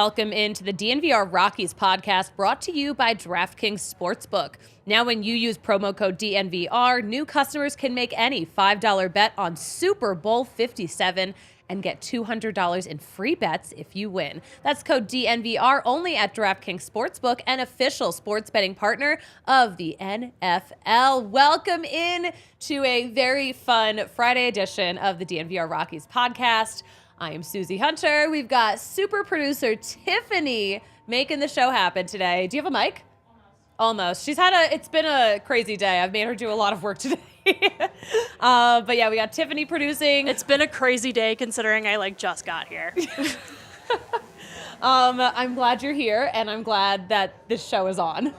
Welcome into the DNVR Rockies podcast brought to you by DraftKings Sportsbook. Now, when you use promo code DNVR, new customers can make any $5 bet on Super Bowl 57 and get $200 in free bets if you win. That's code DNVR only at DraftKings Sportsbook, an official sports betting partner of the NFL. Welcome in to a very fun Friday edition of the DNVR Rockies podcast. I am Suzie Hunter. We've got super producer Tiffany making the show happen today. Do you have a mic? Almost. It's been a crazy day. I've made her do a lot of work today. But yeah, we got Tiffany producing. It's been a crazy day considering I just got here. I'm glad you're here, and I'm glad that this show is on.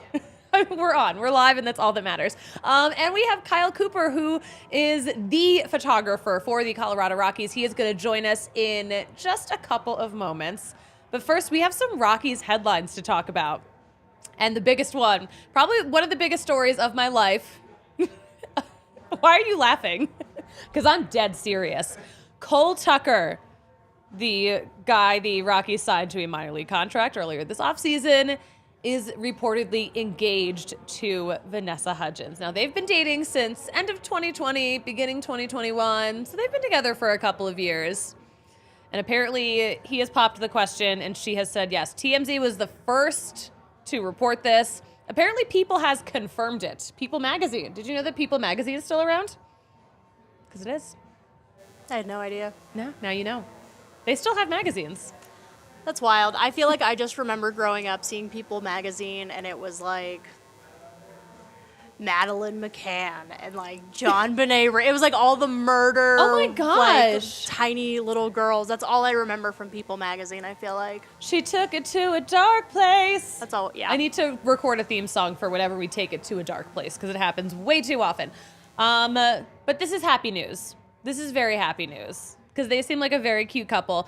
We're live, and that's all that matters. And we have Kyle Cooper, who is the photographer for the Colorado Rockies. He is going to join us in just a couple of moments. But first, we have some Rockies headlines to talk about. And the biggest one, probably one of the biggest stories of my life. Why are you laughing? Because I'm dead serious. Cole Tucker, the guy the Rockies signed to a minor league contract earlier this offseason, is reportedly engaged to Vanessa Hudgens. Now, they've been dating since end of 2020, beginning 2021, so they've been together for a couple of years. And apparently, he has popped the question, and she has said yes. TMZ was the first to report this. Apparently, People has confirmed it. People Magazine. Did you know that People Magazine is still around? Because it is. I had no idea. No, now you know. They still have magazines. That's wild. I feel like I just remember growing up seeing People Magazine, and it was Madeline McCann and John Benet. It was all the murder. Oh my gosh. Tiny little girls. That's all I remember from People Magazine, I feel like. She took it to a dark place. That's all, yeah. I need to record a theme song for whenever we take it to a dark place because it happens way too often. But this is happy news. This is very happy news because they seem like a very cute couple.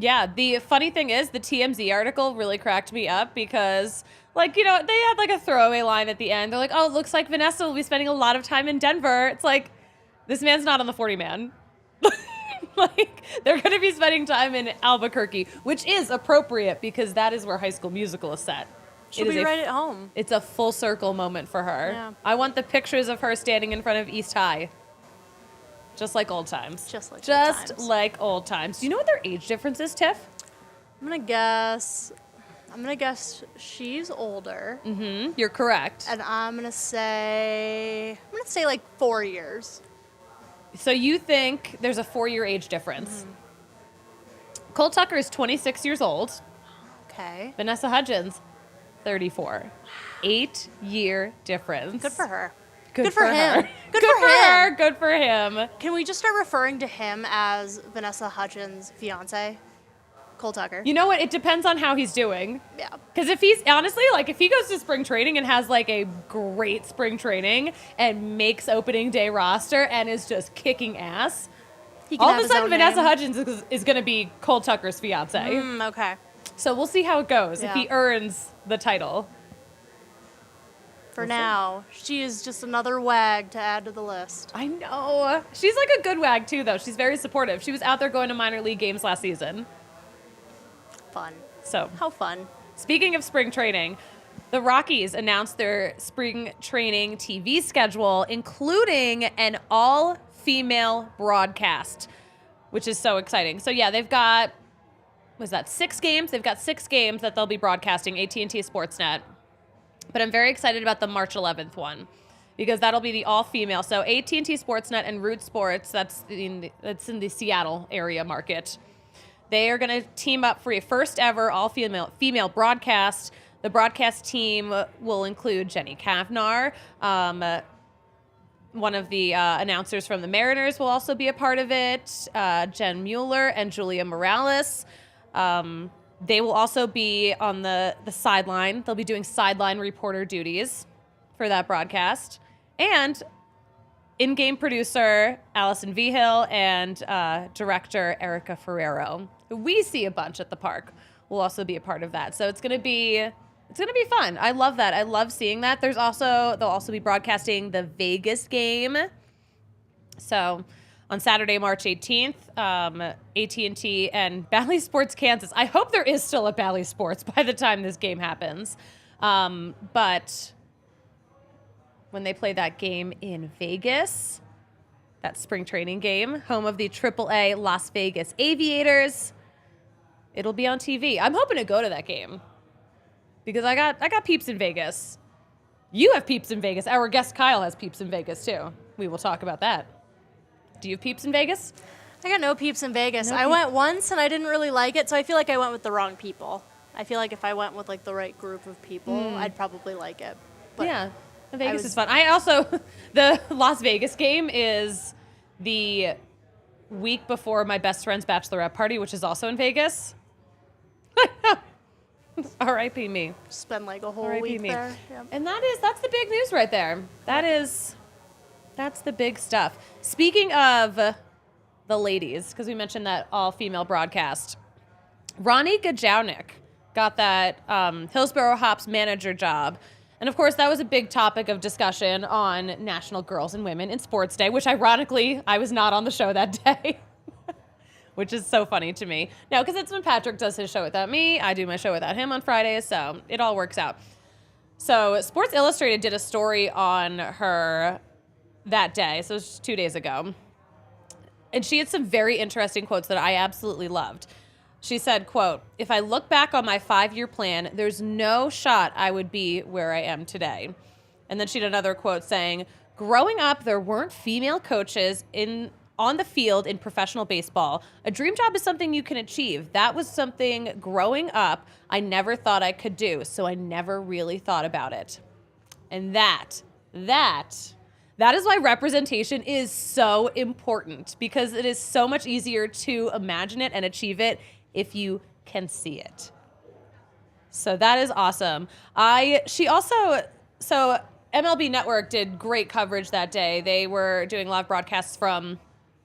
Yeah, the funny thing is the TMZ article really cracked me up because, they had a throwaway line at the end. They're like, oh, it looks like Vanessa will be spending a lot of time in Denver. It's like, this man's not on the 40-man. They're going to be spending time in Albuquerque, which is appropriate because that is where High School Musical is set. She'll be right at home. It's a full circle moment for her. Yeah. I want the pictures of her standing in front of East High. Just like old times. Just like old times. Do you know what their age difference is, Tiff? I'm gonna guess she's older. Mm-hmm. You're correct. And I'm gonna say 4 years. So you think there's a 4-year age difference? Mm-hmm. Cole Tucker is 26 years old. Okay. Vanessa Hudgens, 34. 8-year difference. Good for her. Good for him. Good for him. Good for him. Can we just start referring to him as Vanessa Hudgens' fiance, Cole Tucker? You know what? It depends on how he's doing. Yeah. Because if he's, honestly, if he goes to spring training and has, a great spring training and makes opening day roster and is just kicking ass, all of a sudden Vanessa Hudgens is going to be Cole Tucker's fiance. Okay. So we'll see how it goes, Yeah. if he earns the title. For now, she is just another wag to add to the list. I know. She's a good wag, too, though. She's very supportive. She was out there going to minor league games last season. Fun. So, how fun. Speaking of spring training, the Rockies announced their spring training TV schedule, including an all-female broadcast, which is so exciting. So, yeah, they've got, 6 games? They've got 6 games that they'll be broadcasting, AT&T Sportsnet. But I'm very excited about the March 11th one because that'll be the all-female. So AT&T Sportsnet and Root Sports, that's in the Seattle area market. They are going to team up for a first-ever all-female broadcast. The broadcast team will include Jenny Kavnar. One of the announcers from the Mariners will also be a part of it, Jen Mueller and Julia Morales. They will also be on the sideline. They'll be doing sideline reporter duties for that broadcast. And in-game producer Allison Vigil and director Erica Ferrero, who we see a bunch at the park, will also be a part of that. So it's going to be fun. I love that. I love seeing that. They'll also be broadcasting the Vegas game. So on Saturday, March 18th. AT&T and Bally Sports Kansas. I hope there is still a Bally Sports by the time this game happens. But when they play that game in Vegas, that spring training game, home of the AAA Las Vegas Aviators, it'll be on TV. I'm hoping to go to that game because I got peeps in Vegas. You have peeps in Vegas. Our guest Kyle has peeps in Vegas too. We will talk about that. Do you have peeps in Vegas? I got no peeps in Vegas. No I went once and I didn't really like it, so I feel like I went with the wrong people. I feel like if I went with like the right group of people, I'd probably like it. But yeah, Vegas is fun. I also, the Las Vegas game is the week before my best friend's bachelorette party, which is also in Vegas. R.I.P. me. Spend like a whole R.I.P. week me. there. Yeah. And that's the big news right there. That's the big stuff. Speaking of the ladies, because we mentioned that all-female broadcast, Ronnie Gajownik got that Hillsborough Hops manager job. And, of course, that was a big topic of discussion on National Girls and Women in Sports Day, which, ironically, I was not on the show that day, which is so funny to me. No, because it's when Patrick does his show without me. I do my show without him on Fridays, so it all works out. So Sports Illustrated did a story on her that day, so it was just 2 days ago. And she had some very interesting quotes that I absolutely loved. She said, quote, "If I look back on my 5-year plan, there's no shot I would be where I am today." And then she had another quote saying, "Growing up, there weren't female coaches on the field in professional baseball. A dream job is something you can achieve. That was something growing up I never thought I could do, so I never really thought about it." And that is why representation is so important, because it is so much easier to imagine it and achieve it if you can see it. So that is awesome. So MLB Network did great coverage that day. They were doing live broadcasts from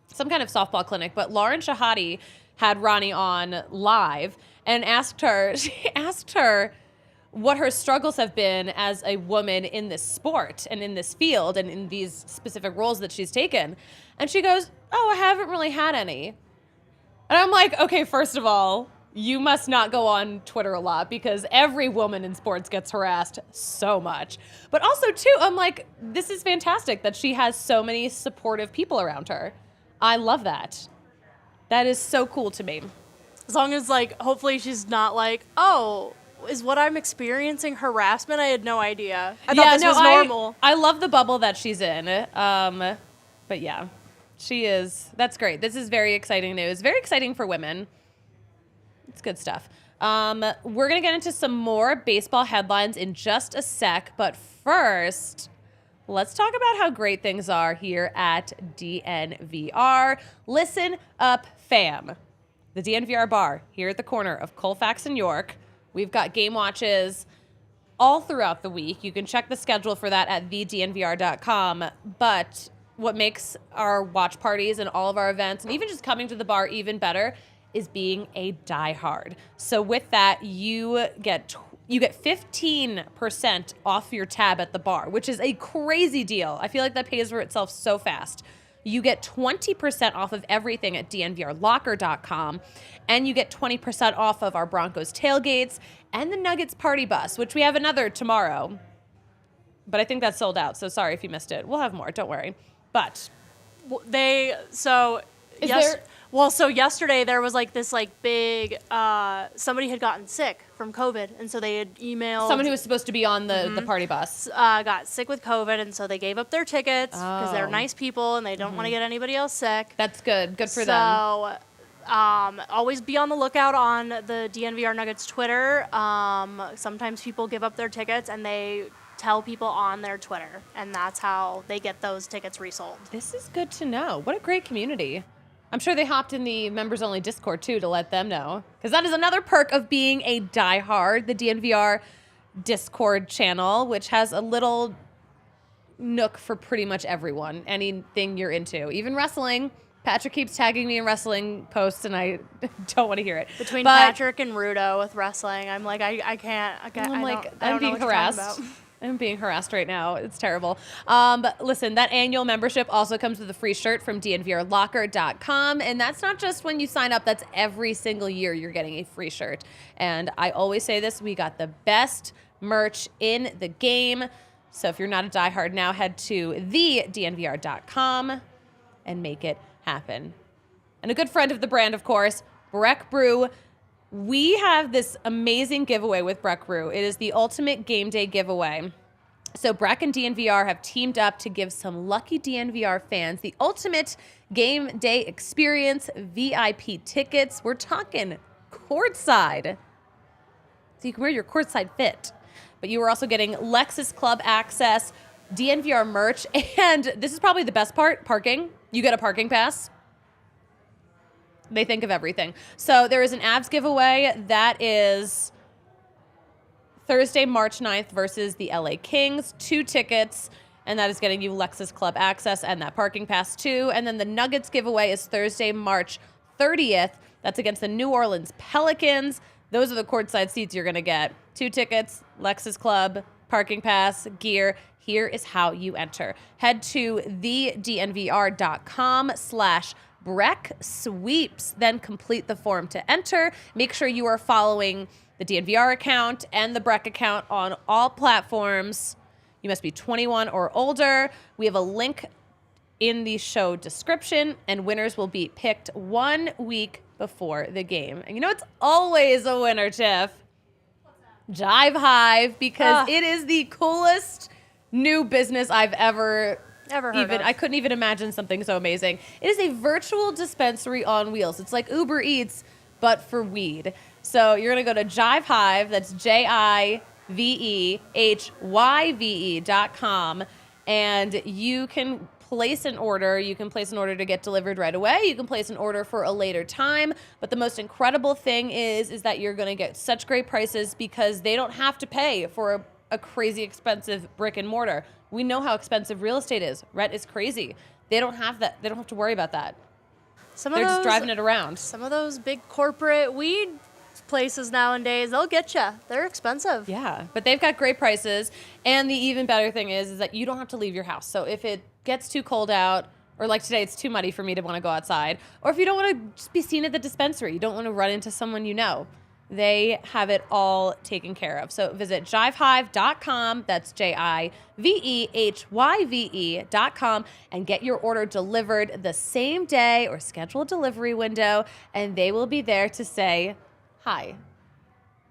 some kind of softball clinic, but Lauren Shahadi had Ronnie on live and asked her what her struggles have been as a woman in this sport and in this field and in these specific roles that she's taken. And she goes, "Oh, I haven't really had any." And I'm like, okay, first of all, you must not go on Twitter a lot because every woman in sports gets harassed so much. But also, too, I'm like, this is fantastic that she has so many supportive people around her. I love that. That is so cool to me. As long as, like, hopefully she's not like, "Oh, is what I'm experiencing harassment? I had no idea. I thought this was normal." I love the bubble that she's in. But yeah, she is. That's great. This is very exciting news. Very exciting for women. It's good stuff. We're going to get into some more baseball headlines in just a sec. But first, let's talk about how great things are here at DNVR. Listen up, fam. The DNVR bar here at the corner of Colfax and York. We've got game watches all throughout the week. You can check the schedule for that at thednvr.com. But what makes our watch parties and all of our events, and even just coming to the bar even better, is being a diehard. So with that, you get 15% off your tab at the bar, which is a crazy deal. I feel like that pays for itself so fast. You get 20% off of everything at dnvrlocker.com, and you get 20% off of our Broncos tailgates and the Nuggets party bus, which we have another tomorrow. But I think that's sold out, so sorry if you missed it. We'll have more, don't worry. But yesterday there was like this like big somebody had gotten sick from COVID, and so they had emailed someone who was supposed to be on the party bus got sick with COVID, and so they gave up their tickets because they're nice people and they don't want to get anybody else sick. That's good for them. So always be on the lookout on the DNVR Nuggets Twitter. Sometimes people give up their tickets and they tell people on their Twitter, and that's how they get those tickets resold. This is good to know. What a great community. I'm sure they hopped in the members-only Discord, too, to let them know. Because that is another perk of being a diehard, the DNVR Discord channel, which has a little nook for pretty much everyone, anything you're into. Even wrestling. Patrick keeps tagging me in wrestling posts, and I don't want to hear it. Patrick and Rudo with wrestling, I'm like, I can't. I'm being harassed. I'm being harassed right now. It's terrible. But listen, that annual membership also comes with a free shirt from dnvrlocker.com. And that's not just when you sign up. That's every single year you're getting a free shirt. And I always say this, we got the best merch in the game. So if you're not a diehard now, head to thednvr.com and make it happen. And a good friend of the brand, of course, Breck Brew. We have this amazing giveaway with Breck Brew. It is the ultimate game day giveaway. So Breck and DNVR have teamed up to give some lucky DNVR fans the ultimate game day experience, VIP tickets. We're talking courtside. So you can wear your courtside fit. But you are also getting Lexus Club access, DNVR merch, and this is probably the best part, parking. You get a parking pass. They think of everything. So there is an Avs giveaway that is Thursday, March 9th versus the LA Kings. 2 tickets, and that is getting you Lexus Club access and that parking pass too. And then the Nuggets giveaway is Thursday, March 30th. That's against the New Orleans Pelicans. Those are the courtside seats you're going to get. 2 tickets, Lexus Club, parking pass, gear. Here is how you enter. Head to thednvr.com/Breck Sweeps, then complete the form to enter. Make sure you are following the DNVR account and the Breck account on all platforms. You must be 21 or older. We have a link in the show description, and winners will be picked 1 week before the game. And you know it's always a winner, Tiff? Jive Hive, because it is the coolest new business I've ever heard of. I couldn't even imagine something so amazing. It is a virtual dispensary on wheels. It's like Uber Eats, but for weed. So you're going to go to Jive Hive, that's JIVEHYVE.com, and you can place an order. You can place an order to get delivered right away. You can place an order for a later time. But the most incredible thing is that you're going to get such great prices because they don't have to pay for a crazy expensive brick and mortar. We know how expensive real estate is. Rent is crazy. They don't have that. They don't have to worry about that. They're just driving it around. Some of those big corporate weed places nowadays, they'll get you. They're expensive. Yeah, but they've got great prices. And the even better thing is that you don't have to leave your house. So if it gets too cold out, or like today, it's too muddy for me to want to go outside, or if you don't want to just be seen at the dispensary, you don't want to run into someone you know, they have it all taken care of. So visit jivehive.com, that's JIVEHYVE.com, and get your order delivered the same day or schedule a delivery window, and they will be there to say, hi.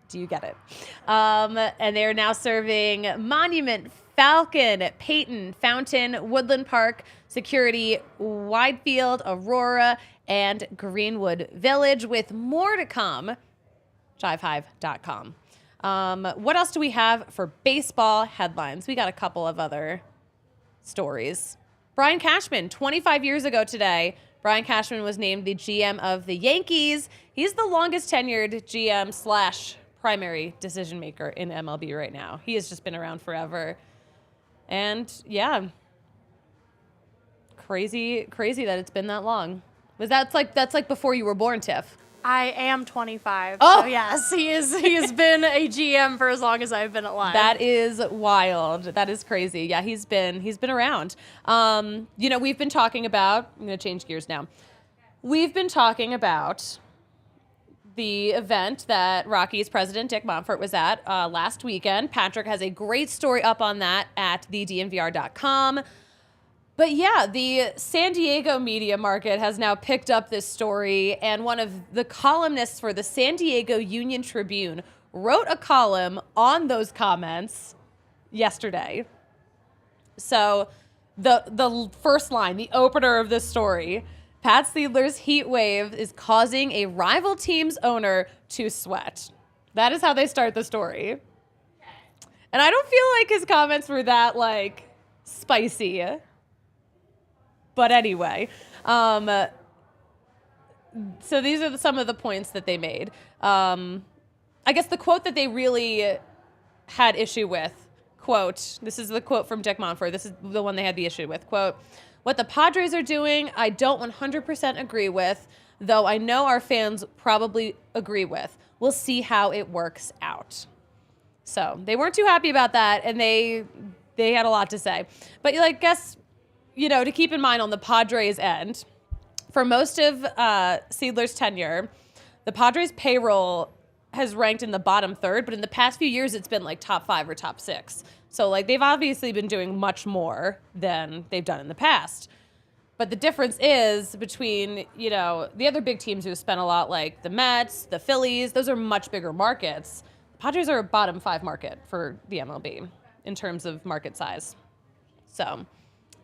Do you get it? And they are now serving Monument, Falcon, Peyton, Fountain, Woodland Park, Security, Widefield, Aurora, and Greenwood Village, with more to come. Jivehive.com. What else do we have for baseball headlines? We got a couple of other stories. Brian Cashman, 25 years ago today, Brian Cashman was named the GM of the Yankees. He's the longest tenured GM / primary decision maker in MLB right now. He has just been around forever. And yeah, crazy that it's been that long. That's like before you were born, Tiff. I am 25. Oh, so yes, he has been a GM for as long as I've been alive. That is wild. That is crazy. Yeah, he's been around. We've been talking about, I'm going to change gears now. We've been talking about the event that Rockies president Dick Montford was at last weekend. Patrick has a great story up on that at thednvr.com. But yeah, the San Diego media market has now picked up this story, and one of the columnists for the San Diego Union Tribune wrote a column on those comments yesterday. So the first line, the opener of this story, Pat Seidler's heat wave is causing a rival team's owner to sweat. That is how they start the story. And I don't feel like his comments were that, spicy. But anyway, so these are some of the points that they made. I guess the quote that they really had issue with, quote, this is the quote from Dick Montford. This is the one they had the issue with. Quote, "What the Padres are doing, I don't 100% agree with, though I know our fans probably agree with. We'll see how it works out." So they weren't too happy about that, and they had a lot to say. But like, guess, to keep in mind on the Padres end, for most of Seidler's tenure, the Padres payroll has ranked in the bottom third, but in the past few years, it's been like top 5 or top 6. So like they've obviously been doing much more than they've done in the past. But the difference is between, the other big teams who spent a lot, like the Mets, the Phillies, those are much bigger markets. The Padres are a bottom 5 market for the MLB in terms of market size. So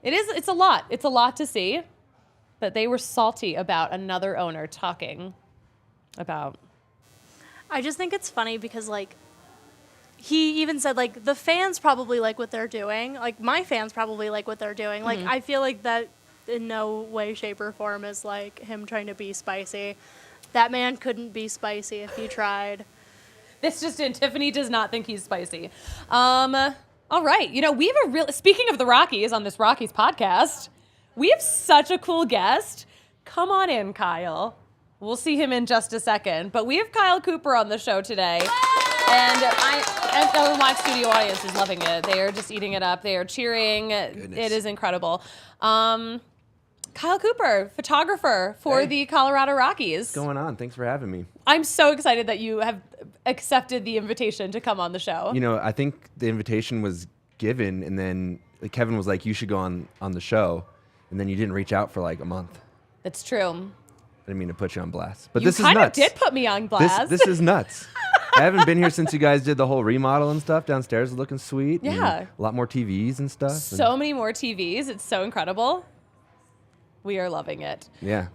it's a lot. It's a lot to see. But they were salty about another owner talking about. I just think it's funny because, like, he even said, like, the fans probably like what they're doing. Like, my fans probably like what they're doing. Like, I feel like that in no way, shape, or form is, like, him trying to be spicy. That man couldn't be spicy if he tried. This just in. Tiffany does not think he's spicy. All right. We have speaking of the Rockies on this Rockies podcast, we have such a cool guest. Come on in, Kyle. We'll see him in just a second. But we have Kyle Cooper on the show today. And the live studio audience is loving it. They are just eating it up. They are cheering. Goodness. It is incredible. Kyle Cooper, photographer for the Colorado Rockies. What's going on? Thanks for having me. I'm so excited that you have accepted the invitation to come on the show. I think the invitation was given, and then Kevin was like, you should go on the show. And then you didn't reach out for like a month. That's true. I didn't mean to put you on blast. But You this is kind of nuts. did put me on blast. This is nuts. I haven't been here since you guys did the whole remodel and stuff. Downstairs is looking sweet. Yeah. A lot more TVs and stuff. So many more TVs. It's so incredible. We are loving it. Yeah.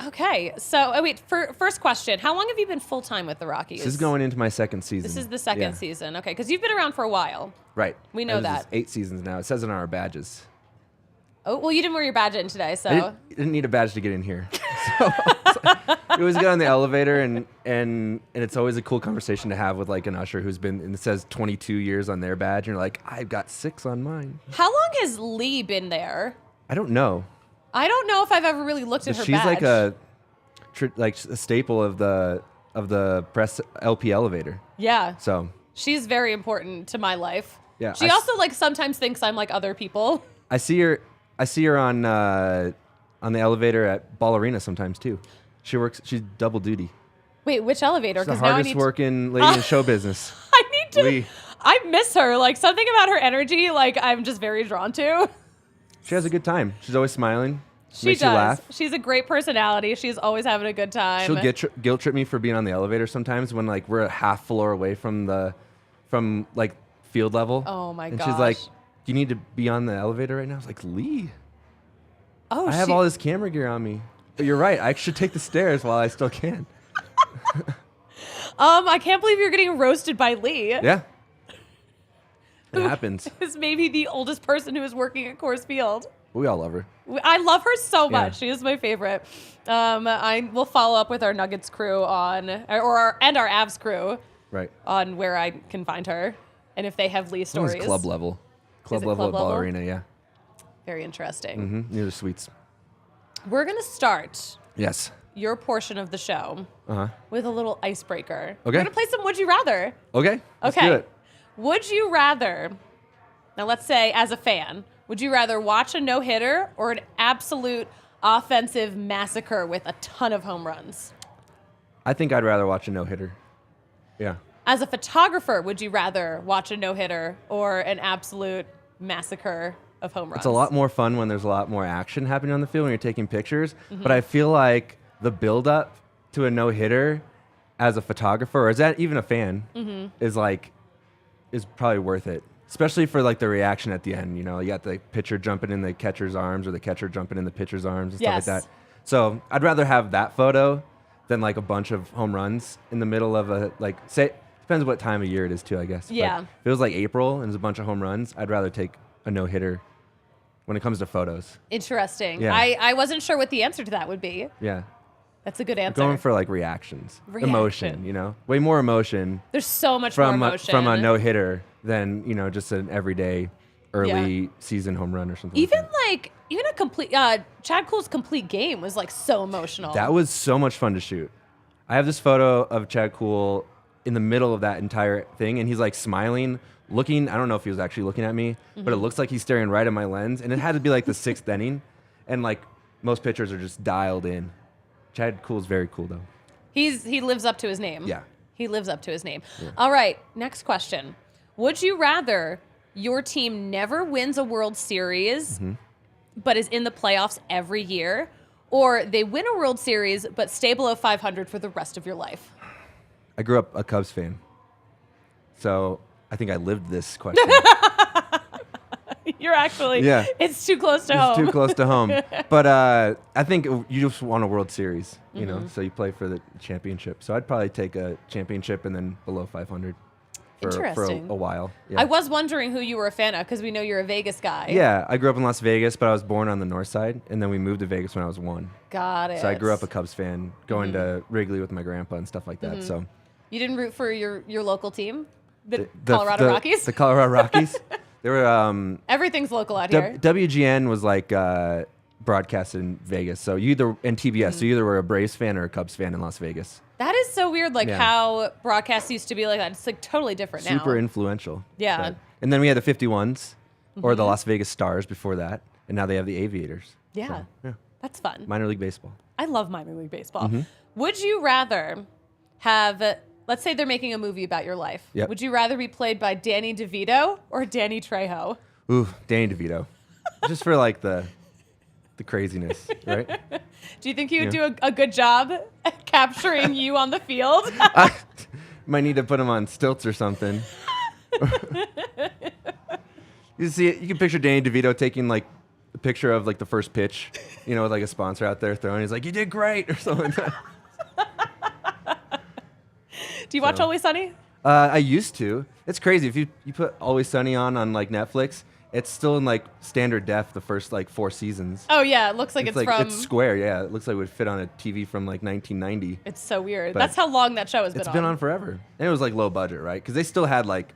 Okay. So, wait, first question. How long have you been full-time with the Rockies? This is going into my second season. This is the second season. Okay. Because you've been around for a while. Right. We know This is that. 8 seasons now. It says it on our badges. Oh, well, you didn't wear your badge in today, so. I didn't need a badge to get in here. So you always get on the elevator, and it's always a cool conversation to have with like an usher who's been, and it says 22 years on their badge, and you're like, I've got 6 on mine. How long has Lee been there? I don't know. I don't know if I've ever really looked at her She's badge. like a staple of the press LP elevator. Yeah. So She's very important to my life. Yeah, She also like sometimes thinks I'm like other people. I see her on the elevator at Ball Arena sometimes too. She's double duty. Wait, which elevator? She's the Because now I hardest need working lady in show business. I need to. Lee. I miss her. Like something about her energy. Like I'm just very drawn to. She has a good time. She's always smiling. She Makes does. you laugh. She's a great personality. She's always having a good time. She'll guilt trip me for being on the elevator sometimes when like we're a half floor away from like field level. Oh my and gosh. she's like, "You need to be on the elevator right now." I was like, "Lee, Oh, I have all this camera gear on me." But you're right. I should take the stairs while I still can. I can't believe you're getting roasted by Lee. Yeah. It happens. Is maybe the oldest person who is working at Coors Field. We all love her. I love her so much. Yeah. She is my favorite. I will follow up with our Nuggets crew and our Avs crew Right. on where I can find her and if they have Lee This stories. one's club level. Club it level club at Ball level? Arena, yeah. Very interesting. Mm-hmm. Near the suites. We're gonna start Yes. your portion of the show Uh-huh. with a little icebreaker. Okay. We're gonna play some Would You Rather. Okay. Let's Okay. do it. Would you rather, now let's say as a fan, would you rather watch a no-hitter or an absolute offensive massacre with a ton of home runs? I think I'd rather watch a no-hitter. Yeah. As a photographer, would you rather watch a no-hitter or an absolute massacre of home runs? It's a lot more fun when there's a lot more action happening on the field when you're taking pictures. But I feel like the build-up to a no-hitter as a photographer, or as that even a fan, is probably worth it. Especially for like the reaction at the end. You know, you got the pitcher jumping in the catcher's arms or the catcher jumping in the pitcher's arms and Yes. stuff like that. So I'd rather have that photo than like a bunch of home runs in the middle of a, like, say, depends what time of year it is too, I guess. But Yeah. if it was like April and there's a bunch of home runs, I'd rather take a no-hitter when it comes to photos. Interesting. Yeah. I wasn't sure what the answer to that would be. Yeah. That's a good answer. Going for like reactions. Emotion, you know? Way more emotion There's so much from more a, emotion. from a no-hitter than, you know, just an everyday early season home run or something. Even like a complete Chad Kuhl's complete game was like so emotional. that was so much fun to shoot. I have this photo of Chad Kuhl in the middle of that entire thing, and he's like smiling, looking. I don't know if he was actually looking at me, but it looks like he's staring right at my lens. And it had to be like the 6th inning, and like most pitchers are just dialed in. Chad Kuhl's very cool though. He lives up to his name. Yeah. He lives up to his name. Yeah. All right, next question. Would you rather your team never wins a World Series, but is in the playoffs every year, or they win a World Series but stay below 500 for the rest of your life? I grew up a Cubs fan, so I think I lived this question. You're actually, Yeah. it's too close to home. It's too close to home. But I think you just want a World Series, you know, so you play for the championship. So I'd probably take a championship and then below 500 for Interesting. a while. Yeah. I was wondering who you were a fan of because we know you're a Vegas guy. Yeah, I grew up in Las Vegas, but I was born on the north side, and then we moved to Vegas when I was 1. Got it. So I grew up a Cubs fan, going to Wrigley with my grandpa and stuff like that. So You didn't root for your local team, the Colorado Rockies? The Colorado Rockies. They were Everything's local out here. WGN was like broadcasted in Vegas, so you either and TBS, so you either were a Braves fan or a Cubs fan in Las Vegas. That is so weird, like Yeah. how broadcasts used to be like that. It's like totally different now. Super influential. Yeah. But- and then we had the 51s, or the Las Vegas Stars before that, and now they have the Aviators. Yeah. So, yeah. That's fun. Minor league baseball. I love minor league baseball. Mm-hmm. Would you rather have, let's say they're making a movie about your life. Yep. Would you rather be played by Danny DeVito or Danny Trejo? Ooh, Danny DeVito. Just for like the craziness, right? Do you think he would do a good job at capturing you on the field? I might need to put him on stilts or something. You see it, you can picture Danny DeVito taking like a picture of like the first pitch, you know, with like a sponsor out there throwing. He's like, "You did great," or something like that. Do you watch Always Sunny? I used to. It's crazy. If you put Always Sunny on like Netflix, it's still in like standard def the first like 4 seasons. Oh yeah, it looks like it's from. It's square. Yeah, it looks like it would fit on a TV from like 1990. It's so weird. But That's how long that show has been on. It's been on forever, and it was like low budget, right? Because they still had like,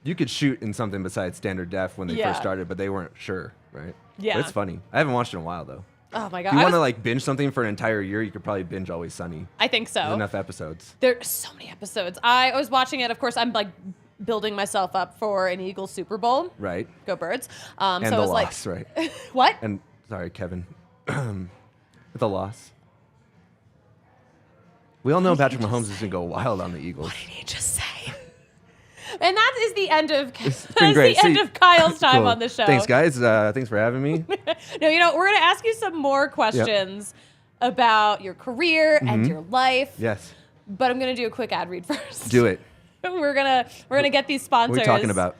you could shoot in something besides standard def when they Yeah. first started, but they weren't sure, right? Yeah. But it's funny. I haven't watched it in a while though. Oh my god. If you I want to was- like binge something for an entire year, you could probably binge Always Sunny. I think so. There's enough episodes. There's so many episodes. I was watching it. Of course, I'm like building myself up for an Eagles Super Bowl. Right. Go Birds. And so the it was loss, like, right? what? And sorry, Kevin. The loss. We all know Patrick Mahomes is going to go wild on the Eagles. What did he just say? And that is the end of It's been great. the end See- of Kyle's time Cool. on the show. Thanks, guys. Thanks for having me. No, we're gonna ask you some more questions about your career and your life. Yes. But I'm gonna do a quick ad read first. Do it. We're gonna get these sponsors. What are we talking about?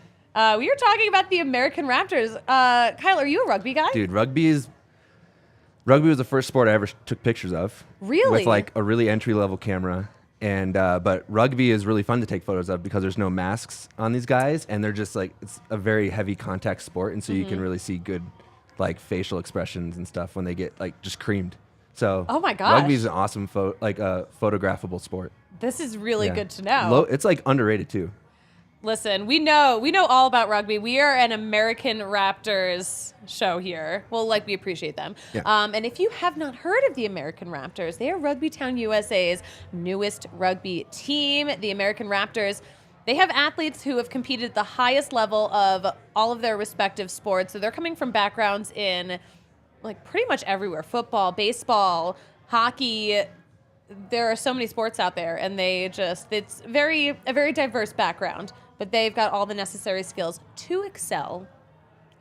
We were talking about the American Raptors. Kyle, are you a rugby guy? Dude, rugby was the first sport I ever took pictures of. Really? With like a really entry-level camera. And but rugby is really fun to take photos of because there's no masks on these guys, and they're just like, it's a very heavy contact sport, and so you can really see good like facial expressions and stuff when they get like just creamed. So Oh my gosh. rugby is an awesome photographable sport. This is really Yeah. good to know. It's like underrated too. Listen, we know all about rugby. We are an American Raptors show here. Well, like, we appreciate them. Yeah. And if you have not heard of the American Raptors, they are Rugby Town USA's newest rugby team. The American Raptors, they have athletes who have competed at the highest level of all of their respective sports. So they're coming from backgrounds in like pretty much everywhere: football, baseball, hockey. There are so many sports out there, and it's a very diverse background, but they've got all the necessary skills to excel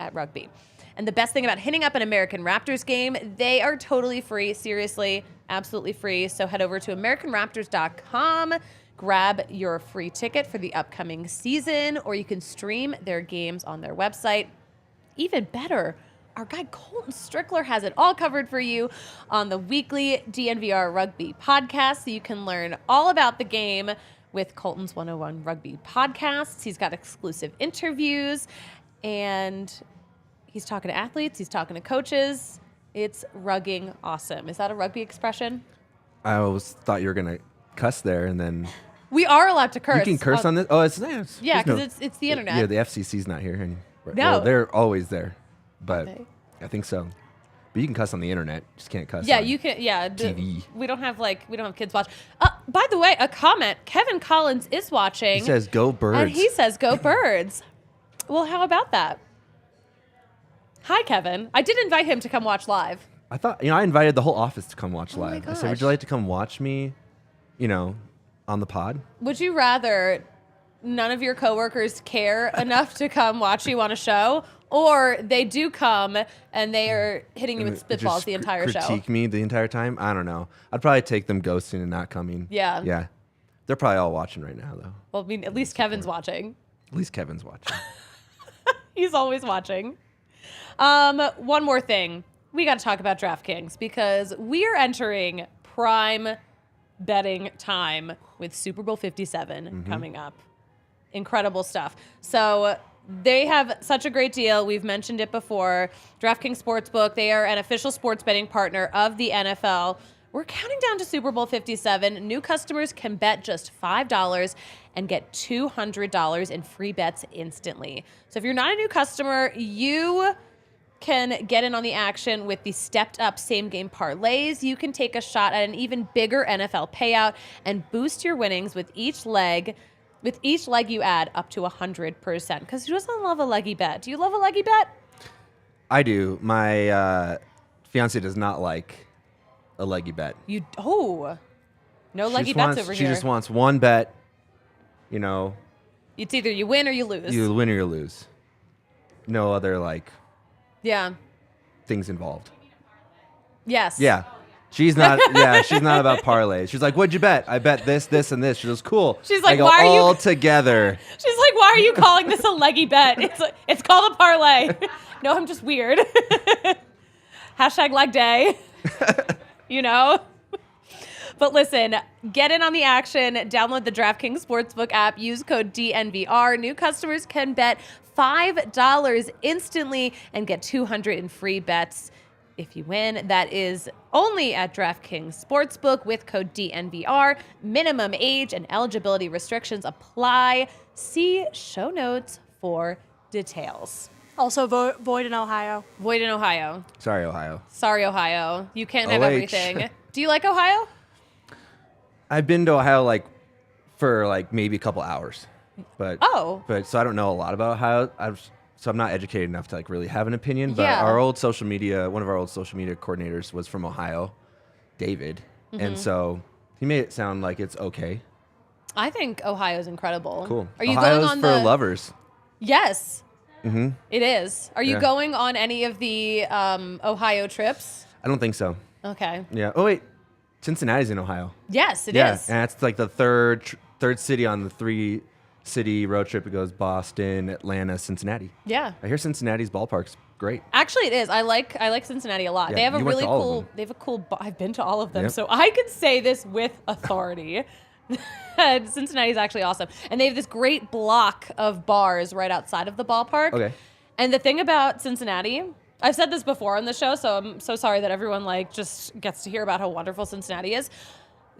at rugby. And the best thing about hitting up an American Raptors game, they are totally free. Seriously, absolutely free. So head over to AmericanRaptors.com, grab your free ticket for the upcoming season, or you can stream their games on their website. Even better, our guy Colton Strickler has it all covered for you on the weekly DNVR Rugby podcast, so you can learn all about the game with Colton's 101 Rugby podcasts. He's got exclusive interviews, and he's talking to athletes, he's talking to coaches. It's rugging awesome. Is that a rugby expression? I always thought you were gonna cuss there, and then We are allowed to curse. you can curse on this. Oh, it's nice. Yeah, because it's the internet. Yeah, the FCC's not here. And, No. well, they're always there, but they? I think so. But you can cuss on the internet. Just can't cuss. Yeah, on you can. Yeah, TV. we don't have kids watch. By the way, a comment. Kevin Collins is watching. He says, "Go birds." And he says, "Go birds." Well, how about that? Hi, Kevin. I did invite him to come watch live. I thought, I invited the whole office to come watch Oh my live. I said, gosh. "Would you like to come watch me, on the pod?" Would you rather none of your coworkers care enough to come watch you on a show, or they do come and they are hitting you with And spitballs just the entire show? Critique me the entire time? I don't know. I'd probably take them ghosting and not coming. Yeah. Yeah. They're probably all watching right now, though. Well, I mean, at least Kevin's watching. At least Kevin's watching. He's always watching. One more thing. We got to talk about DraftKings because we are entering prime betting time with Super Bowl 57 coming up. Incredible stuff. So they have such a great deal. We've mentioned it before. DraftKings Sportsbook, they are an official sports betting partner of the NFL. We're counting down to Super Bowl 57. New customers can bet just $5 and get $200 in free bets instantly. So if you're not a new customer, you can get in on the action with the stepped up same game parlays. You can take a shot at an even bigger NFL payout and boost your winnings with each leg. With each leg you add up to 100%. Because who doesn't love a leggy bet? Do you love a leggy bet? I do. My fiance does not like a leggy bet. No leggy She bets wants- over She here. just wants one bet. It's either you win or you lose. You win or you lose. No other Yeah. things involved. Yes. Yeah. She's not. Yeah, she's not about parlays. She's like, "What'd you bet?" "I bet this, this, and this." She goes, "Cool." She's like, I go, "Why are you-" all together? She's like, why are you calling this a leggy bet? It's called a parlay. No, I'm just weird. Hashtag leg day. But listen, get in on the action. Download the DraftKings Sportsbook app. Use code DNVR. New customers can bet $5 instantly and get $200 in free bets if you win. That is only at DraftKings Sportsbook with code DNVR. Minimum age and eligibility restrictions apply. See show notes for details. Also void in Ohio. Void in Ohio. Sorry, Ohio. Sorry, Ohio. You can't have OH. everything. Do you like Ohio? I've been to Ohio for maybe a couple hours, but so I don't know a lot about Ohio. So I'm not educated enough to really have an opinion. But Yeah. one of our old social media coordinators was from Ohio, David, and so he made it sound like it's okay. I think Ohio's incredible. Cool. Are you Ohio's going on for the lovers. Yes. Mm-hmm. It is. Are you Yeah. going on any of the Ohio trips? I don't think so. Okay. Yeah. Oh wait, Cincinnati's in Ohio. Yes, it Yeah, is. and that's the third city on the 3-city road trip. It goes Boston, Atlanta, Cincinnati. Yeah. I hear Cincinnati's ballpark's great. Actually, it is. I like Cincinnati a lot. Yeah, they have a you went really to all of cool. them. They have a cool. I've been to all of them, Yep. so I can say this with authority. Cincinnati's actually awesome, and they have this great block of bars right outside of the ballpark. Okay. And the thing about Cincinnati, I've said this before on the show, so I'm so sorry that everyone just gets to hear about how wonderful Cincinnati is.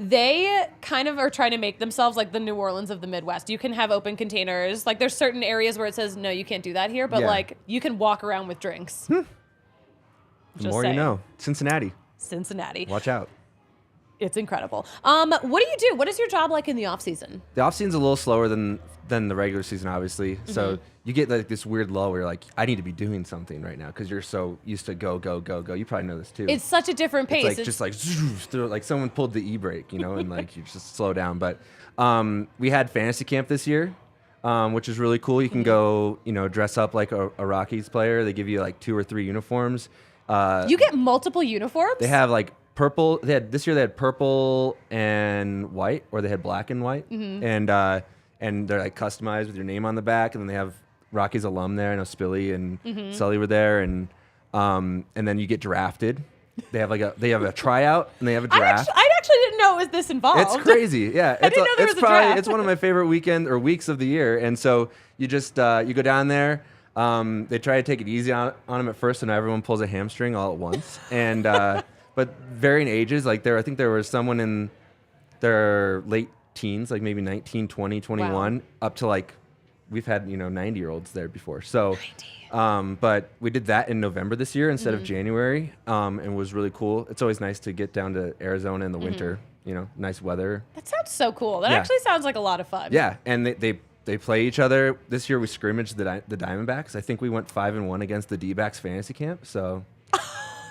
They kind of are trying to make themselves like the New Orleans of the Midwest. You can have open containers. There's certain areas where it says, no, you can't do that here, but Yeah. you can walk around with drinks. The Just more saying. you know. Cincinnati. Cincinnati. Watch out. It's incredible. What do you do? What is your job like in the off season? The off season's a little slower than the regular season, obviously. So you get this weird lull where you're like, I need to be doing something right now because you're so used to go, go, go, go. You probably know this too. It's such a different pace. It's like someone pulled the e-brake, and you just slow down. But we had fantasy camp this year, which is really cool. You can go, dress up like a Rockies player. They give you 2 or 3 uniforms. You get multiple uniforms? They have purple. This year they had purple and white, or they had black and white, and they're customized with your name on the back. And then they have Rockies alum there. I know Spilly and Sully were there, and then you get drafted. They have a tryout and they have a draft. I actually didn't know it was this involved. It's crazy, yeah. I didn't know there was a draft. It's one of my favorite weeks of the year, and so you just you go down there. They try to take it easy on them at first, and everyone pulls a hamstring all at once. And but varying ages, I think there was someone in their late teens, maybe 19, 20, 21, up to we've had 90-year-olds there before. So, but we did that in November this year instead of January, and it was really cool. It's always nice to get down to Arizona in the winter. Nice weather. That sounds so cool. That Yeah. actually sounds like a lot of fun. Yeah, and they play each other. This year we scrimmaged the Diamondbacks. I think we went 5-1 against the D-backs fantasy camp. So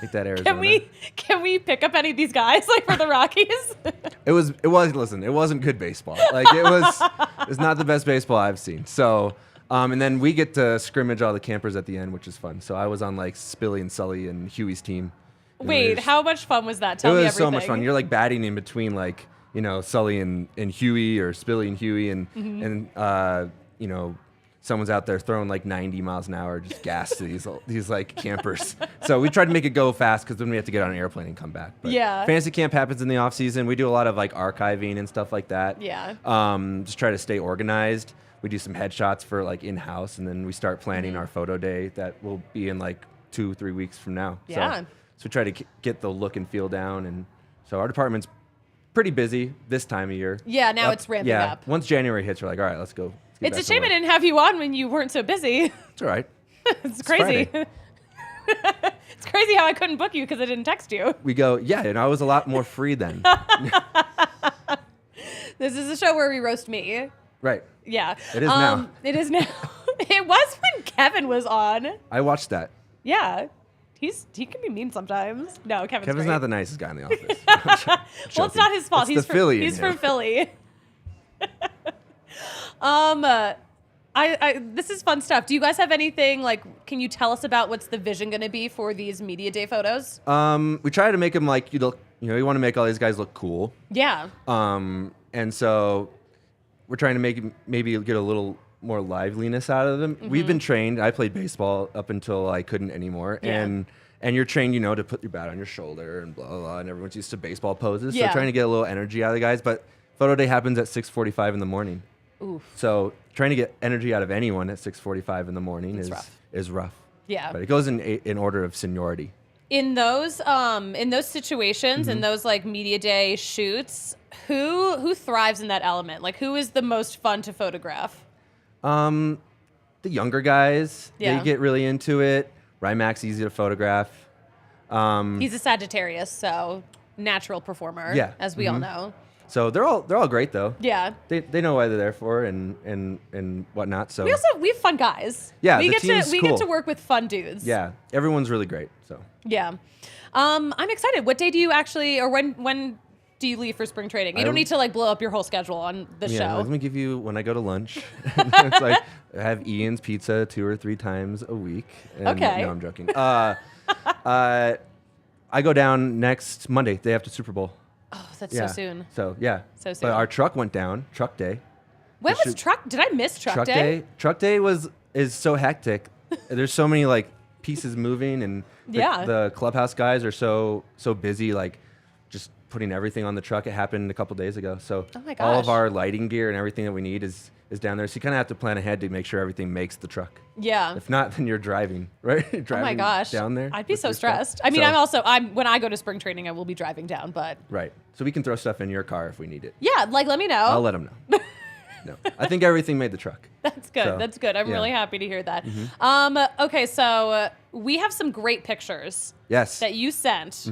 take that, Arizona. Can we pick up any of these guys like for the Rockies? It was listen, it wasn't good baseball. Like it's not the best baseball I've seen. So and then we get to scrimmage all the campers at the end, which is fun. So I was on like Spilly and Sully and Huey's team. And Wait, how much fun was that? Tell me It was everything. so much fun. You're like batting in between like Sully and Huey, or Spilly and Huey, and someone's out there throwing like 90 miles an hour, just gas to these like campers. So we tried to make it go fast because then we have to get on an airplane and come back. But Yeah. fantasy camp happens in the off season. We do a lot of like archiving and stuff like that. Yeah. Just try to stay organized. We do some headshots for like in-house, and then we start planning our photo day that will be in like 2-3 weeks from now. Yeah. So we try to get the look and feel down, and so our department's pretty busy this time of year. Yeah, now it's ramping up. Once January hits, we're like, all right, let's go. It's a back to shame I work. didn't have you on when you weren't so busy. It's all right. It's crazy. Friday. It's crazy how I couldn't book you because I didn't text you. We go, yeah, and I was a lot more free then. This is a show where we roast me. Right. Yeah. It is now. It is now. It was when Kevin was on. I watched that. Yeah. He can be mean sometimes. No, Kevin's Kevin's great. not the nicest guy in the office. Well, it's not his fault. It's the Philly in He's him. from Philly. This is fun stuff. Do you guys have anything can you tell us about what's the vision going to be for these media day photos? We try to make them like you want to make all these guys look cool. Yeah. And so we're trying to maybe get a little more liveliness out of them. We've been trained. I played baseball up until I couldn't anymore. Yeah. And you're trained, to put your bat on your shoulder and blah, blah, blah, and everyone's used to baseball poses. Yeah. So trying to get a little energy out of the guys. But photo day happens at 6:45 in the morning. Oof. So trying to get energy out of anyone at 6:45 in the morning is rough. Yeah. But it goes in order of seniority. In those situations, in those media day shoots, who thrives in that element? Who is the most fun to photograph? The younger guys, Yeah. they get really into it. Rymac's easy to photograph. He's a Sagittarius, so natural performer, Yeah. as we all know. So they're all great though. Yeah. They know why they're there for and whatnot. So We have fun guys. Yeah, we the get team's get cool. to work with fun dudes. yeah, everyone's really great. So Yeah. I'm excited. What day do you actually, or when do you leave for spring training? You don't need to blow up your whole schedule on the yeah, show. let me give you when I go to lunch. It's like I have Ian's Pizza 2 or 3 times a week. And, Okay. No, I'm joking. I go down next Monday, day after Super Bowl. Oh, that's Yeah. so soon. So yeah. So soon. But our truck went down. Truck day. When We was should- truck? Did I miss truck day? Truck day is so hectic. There's so many pieces moving, and Yeah. the clubhouse guys are so busy just putting everything on the truck. It happened a couple days ago. So Oh my all of gosh. our lighting gear and everything that we need is down there. So you kind of have to plan ahead to make sure everything makes the truck. Yeah. If not, then you're driving, right? Oh driving my gosh. down there. I'd be with so your stuff. stressed. I mean, So- when I go to spring training, I will be driving down, but right. So we can throw stuff in your car if we need it. yeah, let me know. I'll let them know. No, I think everything made the truck. That's good. So, That's good. I'm yeah. really happy to hear that. Okay, so we have some great pictures Yes. that you sent.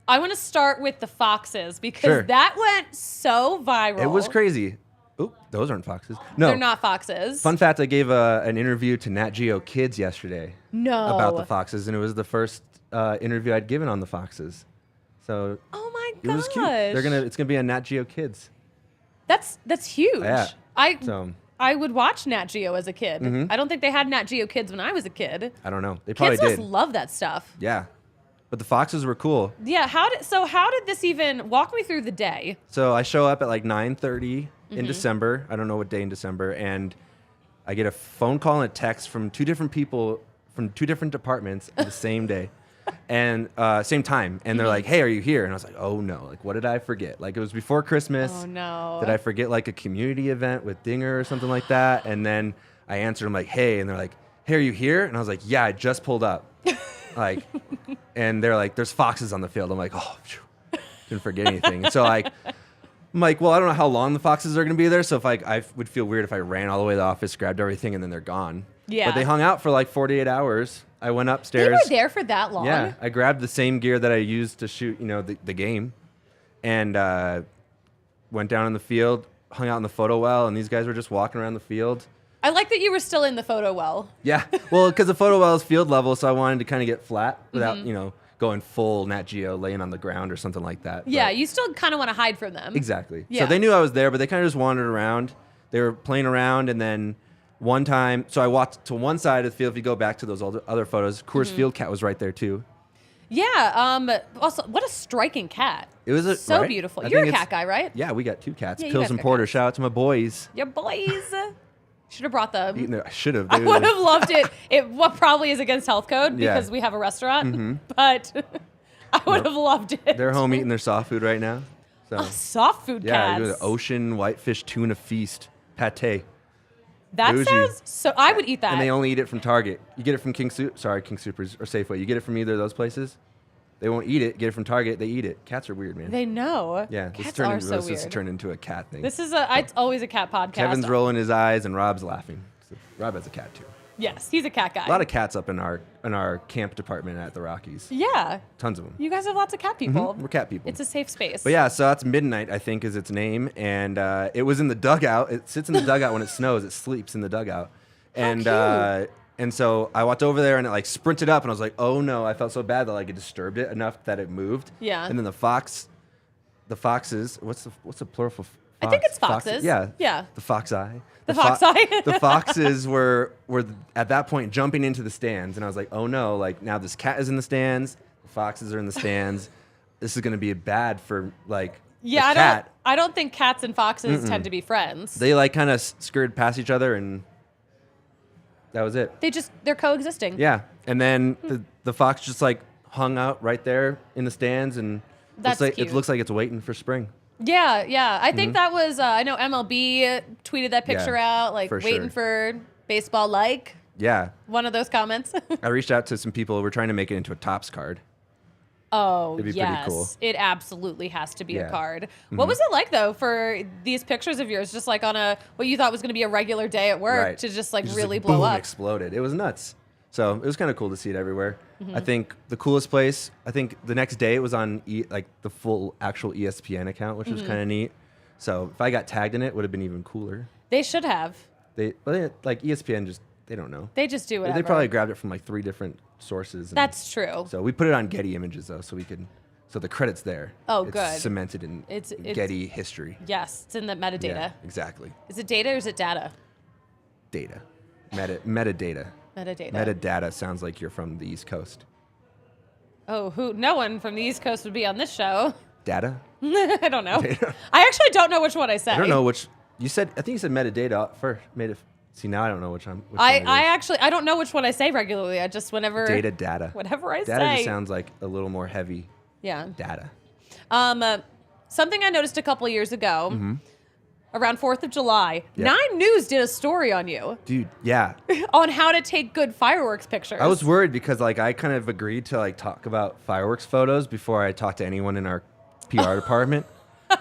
I want to start with the foxes because Sure. that went so viral. It was crazy. Oh, those aren't foxes. No. They're not foxes. Fun fact, I gave an interview to Nat Geo Kids yesterday No. about the foxes, and it was the first interview I'd given on the foxes. So Oh my it gosh. was cute. It's gonna be on Nat Geo Kids. That's huge. Yeah. So I would watch Nat Geo as a kid. I don't think they had Nat Geo Kids when I was a kid. I don't know. They probably Kids did. must love that stuff. Yeah. But the foxes were cool. Yeah, how did this even walk me through the day? So I show up at 9:30 Mm-hmm. in December. I don't know what day in December, and I get a phone call and a text from 2 different people from 2 different departments on the same day. And same time, and they're like, "Hey, are you here?" And I was like, "Oh no! What did I forget? It was before Christmas. Oh no. Did I forget a community event with Dinger or something like that?" And then I answered them "Hey," and they're like, "Hey, are you here?" And I was like, "Yeah, I just pulled up." And they're like, "There's foxes on the field." I'm like, "Oh, phew, didn't forget anything." And so I'm I'm like, well, I don't know how long the foxes are going to be there. So if I would feel weird if I ran all the way to the office, grabbed everything, and then they're gone. Yeah. But they hung out for like 48 hours. I went upstairs. They were there for that long? Yeah. I grabbed the same gear that I used to shoot, the game, and went down in the field, hung out in the photo well, and these guys were just walking around the field. I like that you were still in the photo well. Yeah. Well, because the photo well is field level, so I wanted to kind of get flat without, going full Nat Geo, laying on the ground or something like that. Yeah, But you still kind of want to hide from them. exactly. Yeah. So they knew I was there, but they kind of just wandered around. They were playing around, and then one time, so I walked to one side of the field. If you go back to those other photos, Coors Field cat was right there too. Yeah. Also, what a striking cat. It was so right? beautiful. I You're a think cat guy, right? Yeah, we got 2 cats, Yeah, you Pills guys and got Porter. cats. Shout out to my boys. Your boys. Should have brought them. I should have. I would have loved it. What probably is against health code Yeah. because we have a restaurant, but I would have loved it. They're home eating their soft food right now. So Soft food yeah, cats. you go to the ocean whitefish tuna feast pate. That bougie. sounds so. I would eat that. And they only eat it from Target. You get it from King Soopers or Safeway. You get it from either of those places. They won't eat it. Get it from Target. They eat it. Cats are weird, man. They know. Yeah, Cats are so this weird. has turned into a cat thing. This is it's always a cat podcast. Kevin's rolling his eyes and Rob's laughing. So Rob has a cat too. Yes, he's a cat guy. A lot of cats up in our camp department at the Rockies. Yeah. Tons of them. You guys have lots of cat people. We're cat people. It's a safe space. But yeah, so that's Midnight, I think, is its name, and it was in the dugout. It sits in the dugout when it snows. It sleeps in the dugout, and so I walked over there and it like sprinted up, and I was like, oh no! I felt so bad that like it disturbed it enough that it moved. Yeah. And then the foxes. What's the plural for fox? I think it's foxes. Yeah. Yeah. The fox eye. The fox eye. The foxes were at that point jumping into the stands, and I was like, oh no! Like now this cat is in the stands. The foxes are in the stands. This is going to be bad for like. Yeah, the cat. I don't think cats and foxes tend to be friends. They like kind of skirted past each other, and that was it. They're coexisting. Yeah, and then the fox just like hung out right there in the stands, and That's it cute. looks like it's waiting for spring. Yeah. I think that was. I know MLB tweeted that picture Yeah, out, like for waiting sure. for baseball. Like Yeah, one of those comments. I reached out to some people. We're trying to make it into a Topps card. Oh, It'd be pretty yes. cool. It absolutely has to be a Yeah. card. What was it like, though, for these pictures of yours, just like on what you thought was going to be a regular day at work Right. to just like It really boom, blow up? exploded. It was nuts. So it was kind of cool to see it everywhere. Mm-hmm. I think the coolest place, I think the next day it was on like the full actual ESPN account, which was Mm-hmm. kind of neat. So if I got tagged in it, would have been even cooler. They should have. Like ESPN they don't know. They just do whatever. They probably grabbed it from like 3 different sources. And That's true. So we put it on Getty Images though, so the credit's there. Oh, it's good. Cemented in It's- Getty history. Yes, it's in the metadata. Yeah, exactly. Is it data or is it data? Data. Metadata. Metadata. Metadata sounds like you're from the East Coast. Oh, no one from the East Coast would be on this show. Data? I don't know. I actually don't know which one I said. I don't know which you said. I think you said metadata first. See, now I don't know which one. Which one it is. I don't know which one I say regularly. I just whenever data. whatever I Data say. just sounds like a little more heavy. Yeah. Data. Something I noticed a couple years ago, around 4th of July, Yeah. 9 News did a story on you Dude, yeah. on how to take good fireworks pictures. I was worried because like I kind of agreed to like talk about fireworks photos before I talked to anyone in our PR department.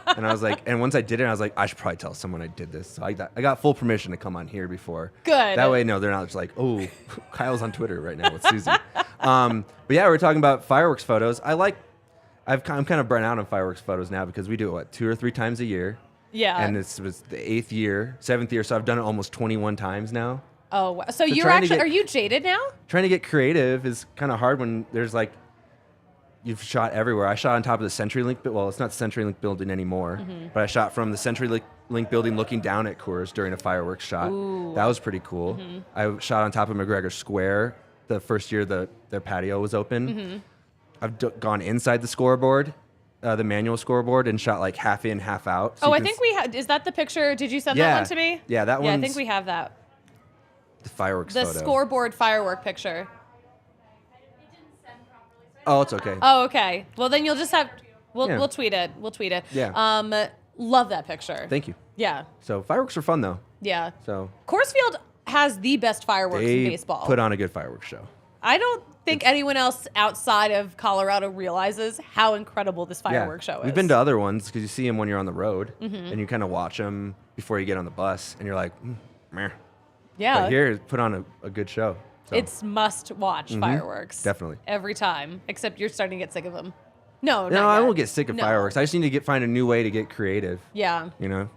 And I was like, and once I did it, I was like, I should probably tell someone I did this. So I got full permission to come on here before. Good. That way, no, they're not just like, oh, Kyle's on Twitter right now with Susie. But yeah, we're talking about fireworks photos. I'm kind of burnt out on fireworks photos now because we do it 2 or 3 times a year. Yeah. And this was the 7th year, so I've done it almost 21 times now. Oh, wow. So you're trying to actually get- are you jaded now? Trying to get creative is kind of hard when there's like, you've shot everywhere. I shot on top of the CenturyLink, well, it's not the CenturyLink building anymore, but I shot from the CenturyLink building looking down at Coors during a fireworks shot. Ooh. That was pretty cool. I shot on top of McGregor Square the first year their patio was open. I've gone inside the scoreboard, the manual scoreboard, and shot like half in, half out. So Oh, you I can think we had. Is that the picture? Did you send that one to me? Yeah, that Yeah, I one's think we have that. the fireworks The photo. scoreboard firework picture. Oh, it's okay. Oh, okay. Well, then you'll just have. We'll Yeah. we'll tweet it. We'll tweet it. Yeah. Love that picture. Thank you. Yeah. So fireworks are fun though. Yeah. So Coors Field has the best fireworks in they baseball. put on a good fireworks show. I don't think anyone else outside of Colorado realizes how incredible this fireworks show is. We've been to other ones because you see them when you're on the road, and you kind of watch them before you get on the bus, and you're like, meh. Yeah. But here, put on a good show. So. It's must-watch fireworks. Definitely. Every time, except you're starting to get sick of them. No, No, I won't get sick of fireworks. I just need to find a new way to get creative. Yeah. You know?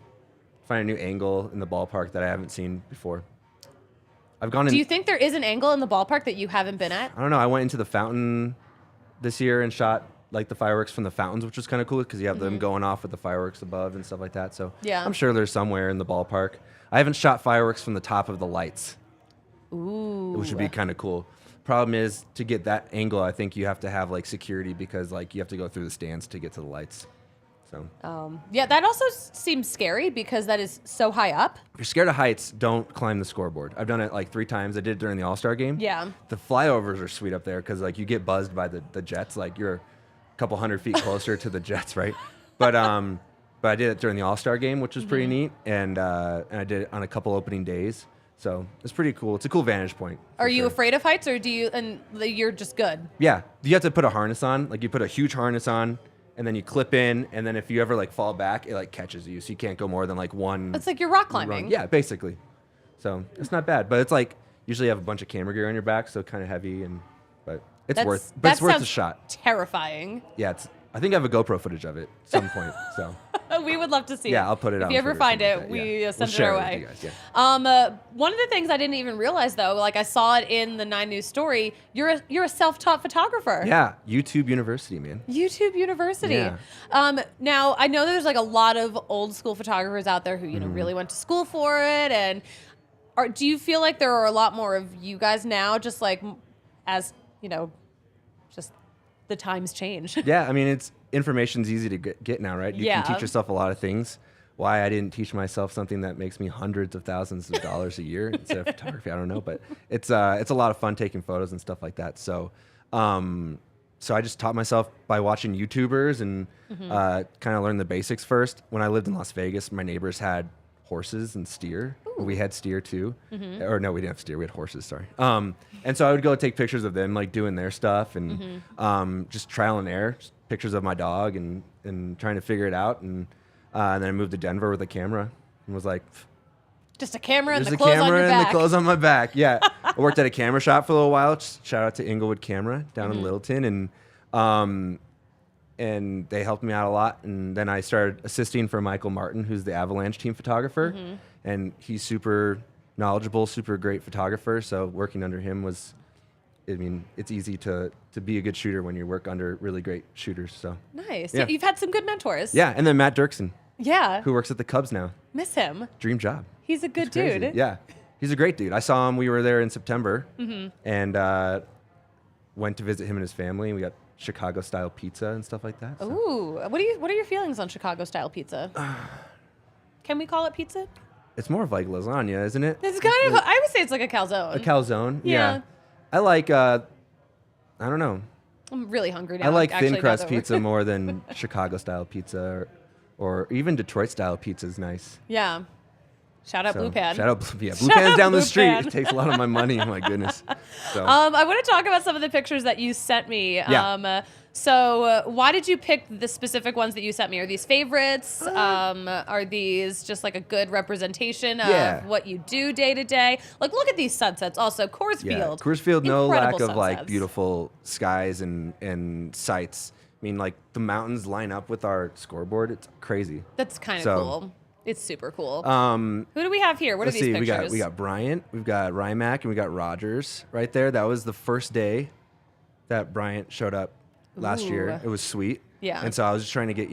Find a new angle in the ballpark that I haven't seen before. I've gone in. Do you think there is an angle in the ballpark that you haven't been at? I don't know. I went into the fountain this year and shot like the fireworks from the fountains, which was kind of cool because you have them going off with the fireworks above and stuff like that. So yeah. I'm sure there's somewhere in the ballpark. I haven't shot fireworks from the top of the lights. Ooh. Which would be kind of cool. Problem is, to get that angle, I think you have to have like security because like you have to go through the stands to get to the lights. So yeah, that also seems scary because that is so high up. If you're scared of heights, don't climb the scoreboard. I've done it like 3 times. I did it during the All-Star game. Yeah. The flyovers are sweet up there because like you get buzzed by the jets. Like you're a couple hundred feet closer to the jets, right? But I did it during the All-Star game, which was pretty neat, and I did it on a couple opening days. So it's pretty cool. It's a cool vantage point. Are you afraid of heights, or you're just good? Yeah, you have to put a harness on. Like you put a huge harness on, and then you clip in, and then if you ever like fall back, it like catches you, so you can't go more than like one. It's like you're rock climbing. Run. Yeah, basically. So it's not bad, but it's like usually you have a bunch of camera gear on your back, so kind of heavy, but it's worth a shot. Terrifying. Yeah, I think I have a GoPro footage of it at some point. So we would love to see it. Yeah, I'll put it out. If you ever find it, we send it our way. One of the things I didn't even realize though, like I saw it in the 9 News story, you're a self-taught photographer. Yeah, YouTube University, man. YouTube University. Yeah. Now I know there's like a lot of old school photographers out there who really went to school for it, and do you feel like there are a lot more of you guys now, just like as just the times change? Yeah, I mean, information's easy to get now, right? You can teach yourself a lot of things. Why I didn't teach myself something that makes me hundreds of thousands of dollars a year instead of photography, I don't know. But it's a lot of fun taking photos and stuff like that. So, so I just taught myself by watching YouTubers and kind of learned the basics first. When I lived in Las Vegas, my neighbors had horses and steer. Ooh. We had steer too. Or no, we didn't have steer. We had horses, sorry. And so I would go take pictures of them like doing their stuff and just trial and error, just pictures of my dog and trying to figure it out. And then I moved to Denver with a camera and was like, just a camera and the clothes on your back. the clothes on my back. Yeah. I worked at a camera shop for a little while. Shout out to Inglewood Camera down in Littleton. And they helped me out a lot. And then I started assisting for Michael Martin, who's the Avalanche team photographer. And he's super knowledgeable, super great photographer. So working under him it's easy to be a good shooter when you work under really great shooters. So nice. Yeah. You've had some good mentors. Yeah. And then Matt Dirksen. Yeah. Who works at the Cubs now. Miss him. Dream job. He's a good dude. Yeah. He's a great dude. I saw him. We were there in September and went to visit him and his family. We got Chicago-style pizza and stuff like that. So. Ooh. What are your feelings on Chicago-style pizza? Can we call it pizza? It's more of like lasagna, isn't it? It's kind of, I would say it's like a calzone. A calzone? Yeah. I like, I don't know. I'm really hungry now. I like thin crust pizza more than Chicago-style pizza or even Detroit-style pizza is nice. Yeah. Shout out Blue Pan. Shout out Blue Pan's down the street. It takes a lot of my money. My goodness. So. I want to talk about some of the pictures that you sent me. Yeah. So why did you pick the specific ones that you sent me? Are these favorites? Are these just like a good representation of what you do day to day? Like, look at these sunsets. Also, Coors Field. Coors Field, no lack of sunsets. like beautiful skies and sights. I mean, like the mountains line up with our scoreboard. It's crazy. That's kind of cool. It's super cool. Who do we have here? What are these pictures? We got Bryant, we've got Rymack, and we got Rogers right there. That was the first day that Bryant showed up last year. It was sweet. Yeah. And so I was just trying to get,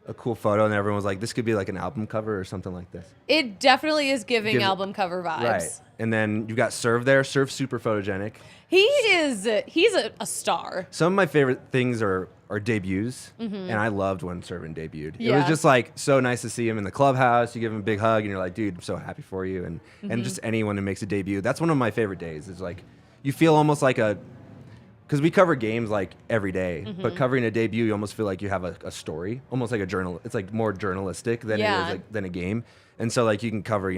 a cool photo, and everyone was like, this could be like an album cover or something like this. It definitely is giving album cover vibes. Right. And then you've got Serve there. Serve's super photogenic. He's a star. Some of my favorite things are debuts, and I loved when Servin debuted. Yeah. It was just like so nice to see him in the clubhouse. You give him a big hug, and you're like, dude, I'm so happy for you. And just anyone who makes a debut. That's one of my favorite days. It's like you feel almost like because we cover games like every day, but covering a debut, you almost feel like you have a story, almost like a journal. It's like more journalistic than it is than a game. And so like you can cover,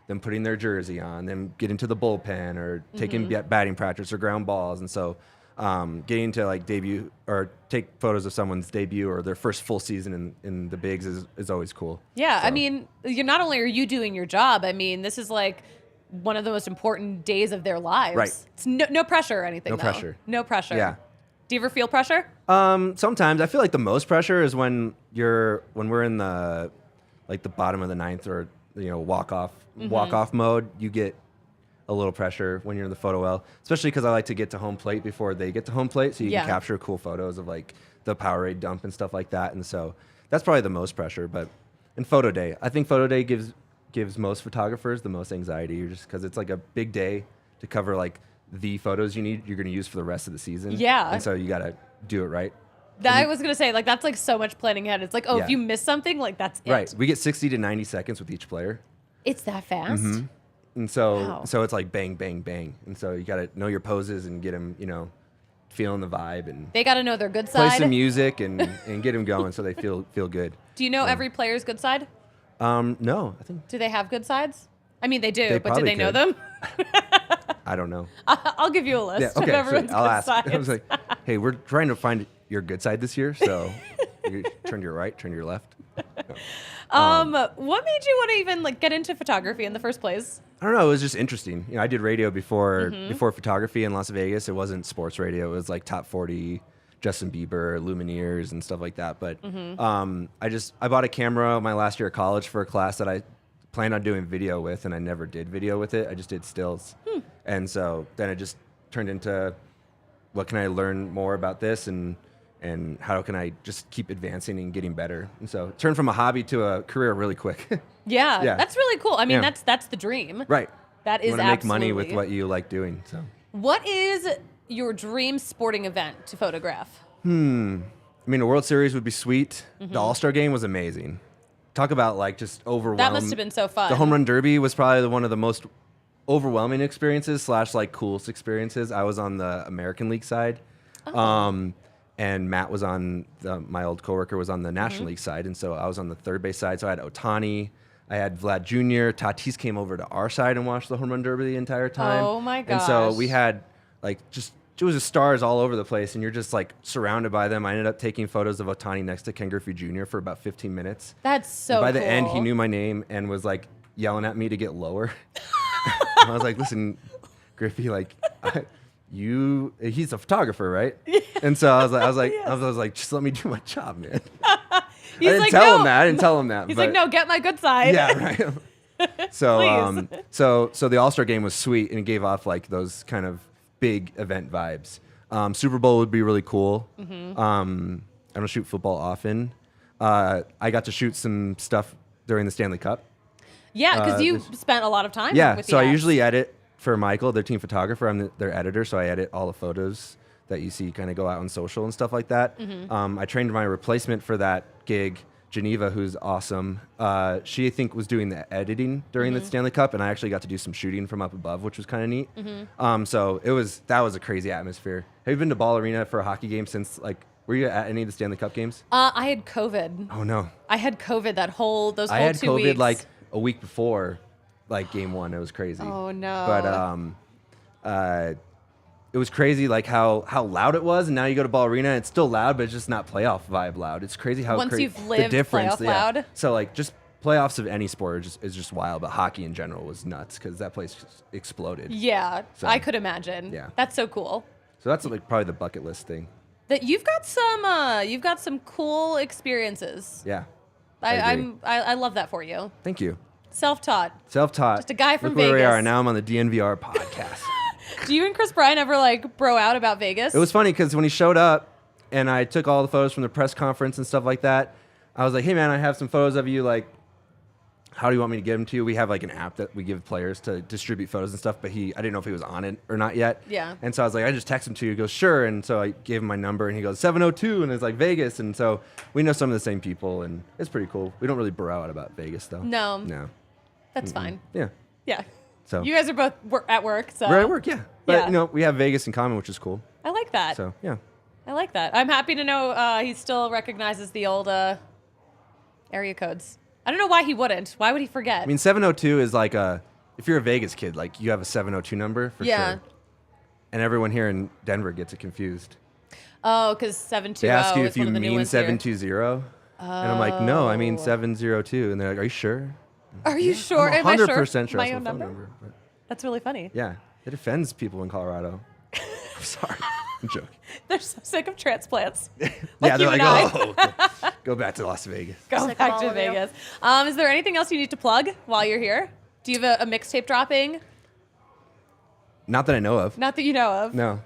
them putting their jersey on, them getting to the bullpen or taking batting practice or ground balls. And so getting to like debut or take photos of someone's debut or their first full season in the bigs is always cool. Yeah, So, I mean, you're not only are you doing your job, I mean, this is like one of the most important days of their lives. Right. It's no pressure or anything. No though. pressure. No pressure. Yeah. Do you ever feel pressure? Sometimes I feel like the most pressure is when we're in the bottom of the ninth or walk off mode. You get a little pressure when you're in the photo well, especially because I like to get to home plate before they get to home plate, so you can capture cool photos of like the Powerade dump and stuff like that. And so that's probably the most pressure. But in photo day, I think photo day gives most photographers the most anxiety, just because it's like a big day to cover like the photos you're going to use for the rest of the season. Yeah. And so you got to do it right. I was going to say, like, that's like so much planning ahead. It's like, if you miss something, like that's it. Right. We get 60 to 90 seconds with each player. It's that fast? And so Wow. so it's like bang, bang, bang. And so you got to know your poses and get them, feeling the vibe and They got to know their good play side. some music and get them going so they feel good. Do you know every player's good side? No, I think Do they have good sides? I mean, they do, They but do probably they know could. them? I don't know. I'll give you a list Yeah, of okay. everyone's So I'll good ask. sides. I was like, hey, we're trying to find your good side this year, so you turn to your right, turn to your left. What made you want to even like get into photography in the first place? I don't know. It was just interesting. I did radio before photography in Las Vegas. It wasn't sports radio. It was like top 40, Justin Bieber, Lumineers, and stuff like that. But I bought a camera my last year of college for a class that I planned on doing video with, and I never did video with it. I just did stills. And so then it just turned into, what can I learn more about this, and how can I just keep advancing and getting better? And so it turned from a hobby to a career really quick. Yeah, that's really cool. I mean, Yeah. that's the dream. Right. That is You want to make money with absolutely- what you like doing. So. What is your dream sporting event to photograph? I mean, a World Series would be sweet. The All-Star Game was amazing. Talk about like just overwhelming. That must have been so fun. The Home Run Derby was probably one of the most overwhelming experiences / like coolest experiences. I was on the American League side. And Matt was on my old coworker was on the National League side, and so I was on the third base side. So I had Ohtani, I had Vlad Jr. Tatis came over to our side and watched the Home Run Derby the entire time. Oh my And so gosh. we had like it was just stars all over the place, and you're just like surrounded by them. I ended up taking photos of Ohtani next to Ken Griffey Jr. for about 15 minutes. That's so By the cool. end, he knew my name and was like yelling at me to get lower. I was like, "Listen, Griffey, like." He's a photographer, right? And so I was like, just let me do my job, man. I didn't tell him that. He's but, like, no, get my good side. Yeah, right. So, Please. so the All-Star Game was sweet, and it gave off like those kind of big event vibes. Super Bowl would be really cool. I don't shoot football often. I got to shoot some stuff during the Stanley Cup. Yeah, because you spent a lot of time Yeah, with the so I ads. usually edit for Michael, their team photographer. I'm their editor, so I edit all the photos that you see kind of go out on social and stuff like that. I trained my replacement for that gig, Geneva, who's awesome. She, I think, was doing the editing during the Stanley Cup, and I actually got to do some shooting from up above, which was kind of neat. So that was a crazy atmosphere. Have you been to Ball Arena for a hockey game since, like, were you at any of the Stanley Cup games? I had COVID. Oh, no. I had COVID those whole I had 2 COVID, weeks. like, a week before, like, game one. It was crazy. Oh, no. But it was crazy, like how loud it was, and now you go to Ball Arena, it's still loud, but it's just not playoff vibe loud. It's crazy how Once you've the lived difference. playoff loud. So like just playoffs of any sport is just wild, but hockey in general was nuts because that place just exploded. Yeah, So, I could imagine. yeah. That's so cool. So that's like probably the bucket list thing. That you've got some cool experiences. Yeah, I agree. I love that for you. Thank you. Self-taught. Self-taught. Just a guy from Look where we Vegas. are now. I'm on the DNVR podcast. Do you and Chris Bryan ever like bro out about Vegas? It was funny because when he showed up and I took all the photos from the press conference and stuff like that, I was like, hey, man, I have some photos of you. Like, how do you want me to give them to you? We have like an app that we give players to distribute photos and stuff, but I didn't know if he was on it or not yet. Yeah. And so I was like, I just text him to you. He goes, sure. And so I gave him my number and he goes, 702. And it's like Vegas. And so we know some of the same people and it's pretty cool. We don't really bro out about Vegas though. No. No. That's fine. Yeah. Yeah. So You guys are both at work, so we're at work, yeah. But Yeah. we have Vegas in common, which is cool. I like that. So yeah. I like that. I'm happy to know he still recognizes the old area codes. I don't know why he wouldn't. Why would he forget? I mean, 702 is like if you're a Vegas kid, like you have a 702 number for Yeah. sure. And everyone here in Denver gets it confused. Oh, because 720 They ask you is if you one of the new mean ones here. 720. And I'm like, no, I mean 702. And they're like, are you sure? Are you sure? I'm Am I 100% sure My that's own my phone number? number. But That's really funny. yeah, it offends people in Colorado. I'm sorry. I'm joking. They're so sick of transplants. Yeah, Like they're you like, and I. oh, go back to Las Vegas. Go Sick of back all to of you. Vegas. Is there anything else you need to plug while you're here? Do you have a mixtape dropping? Not that I know of. Not that you know of. No.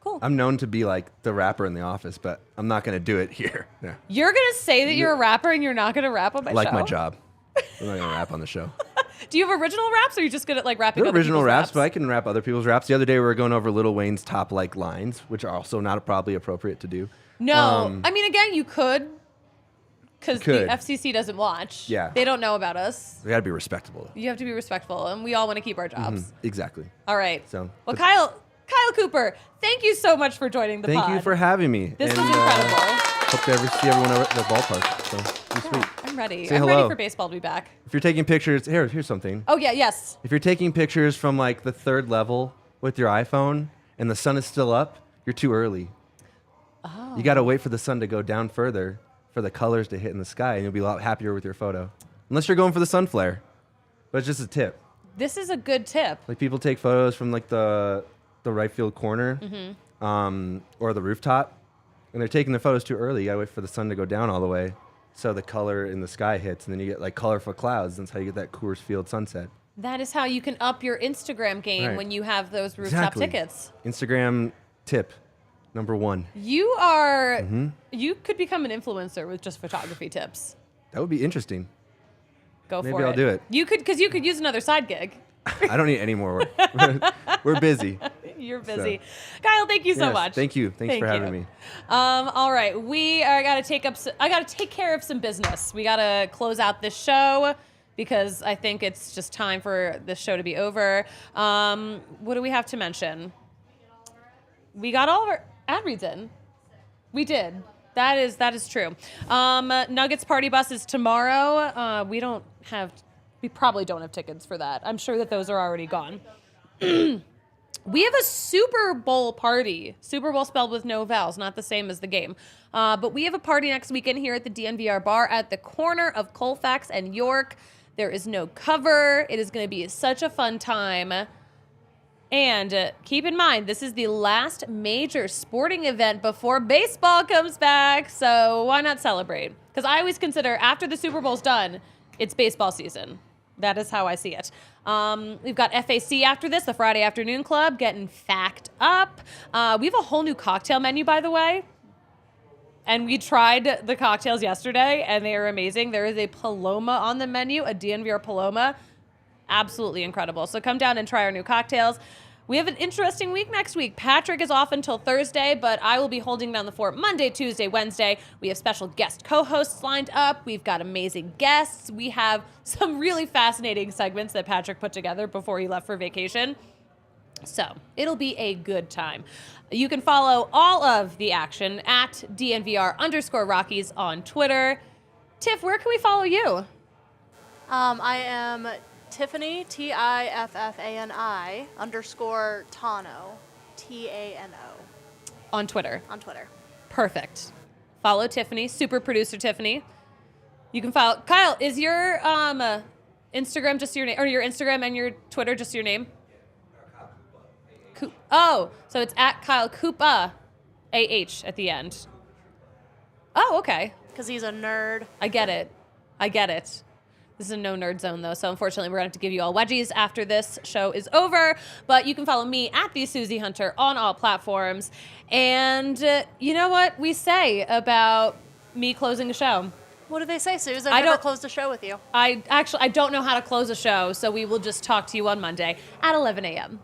Cool. I'm known to be like the rapper in the office, but I'm not going to do it here. Yeah. You're going to say that you're a rapper and you're not going to rap on my I show? like my job. I'm not going to rap on the show. Do you have original raps or are you just good at like rapping They're other original people's raps, but I can rap other people's raps. The other day we were going over Lil Wayne's top like lines, which are also not probably appropriate to do. No. I mean, again, you could. Because the Could. FCC doesn't watch. Yeah. They don't know about us. We got to be respectable. You have to be respectful, and we all want to keep our jobs. Exactly. All right. So, well, but- Kyle Cooper, thank you so much for joining the pod. Thank you for having me. This And, was incredible. Hope to ever see everyone over at the ballpark. So, be Yeah, sweet. I'm ready. Say I'm ready hello. for baseball to be back. If you're taking pictures, here's something. Oh, yeah, yes. If you're taking pictures from like the third level with your iPhone and the sun is still up, you're too early. Oh. You got to wait for the sun to go down further for the colors to hit in the sky, and you'll be a lot happier with your photo. Unless you're going for the sun flare. But it's just a tip. This is a good tip. Like people take photos from like the right field corner or the rooftop, and they're taking the photos too early. You got to wait for the sun to go down all the way so the color in the sky hits, and then you get like colorful clouds. That's how you get that Coors Field sunset. That is how you can up your Instagram game Right. when you have those rooftop Exactly. tickets. Instagram tip number 1. You are, you could become an influencer with just photography tips. That would be interesting. Go Maybe for it. I'll do it. You could, because you could use another side gig. I don't need any more work. We're busy. You're busy. Kyle, thank you so Yes, much. thank you. Thanks for having me. All right, we are got to take up. I got to take care of some business. We got to close out this show because I think it's just time for this show to be over. What do we have to mention? We got all of our ad reads in. We did. That is true. Nuggets party bus is tomorrow. We probably don't have tickets for that. I'm sure that those are already gone. We have a Super Bowl party. Super Bowl spelled with no vowels, not the same as the game. But we have a party next weekend here at the DNVR bar at the corner of Colfax and York. There is no cover. It is going to be such a fun time. And keep in mind, this is the last major sporting event before baseball comes back. So why not celebrate? Because I always consider after the Super Bowl's done, it's baseball season. That is how I see it. We've got FAC after this, the Friday Afternoon Club, getting fact up. We have a whole new cocktail menu, by the way. And we tried the cocktails yesterday, and they are amazing. There is a Paloma on the menu, a DNVR Paloma. Absolutely incredible. So come down and try our new cocktails. We have an interesting week next week. Patrick is off until Thursday, but I will be holding down the fort Monday, Tuesday, Wednesday. We have special guest co-hosts lined up. We've got amazing guests. We have some really fascinating segments that Patrick put together before he left for vacation. So it'll be a good time. You can follow all of the action at DNVR_Rockies on Twitter. Tiff, where can we follow you? I am Tiffany, TIFFANI _ Tano, TANO. On Twitter. On Twitter. Perfect. Follow Tiffany, super producer Tiffany. You can follow Kyle. Is your Instagram just your name, or your Instagram and your Twitter just your name? Oh, so it's at Kyle Koopa, AH at the end. Oh, okay. Because he's a nerd. I get it. This is a no nerd zone, though, so unfortunately we're going to have to give you all wedgies after this show is over. But you can follow me at the Susie Hunter on all platforms. And you know what we say about me closing a show? What do they say, Suze? I I've never don't- closed a show with you. I don't know how to close a show, so we will just talk to you on Monday at 11 a.m.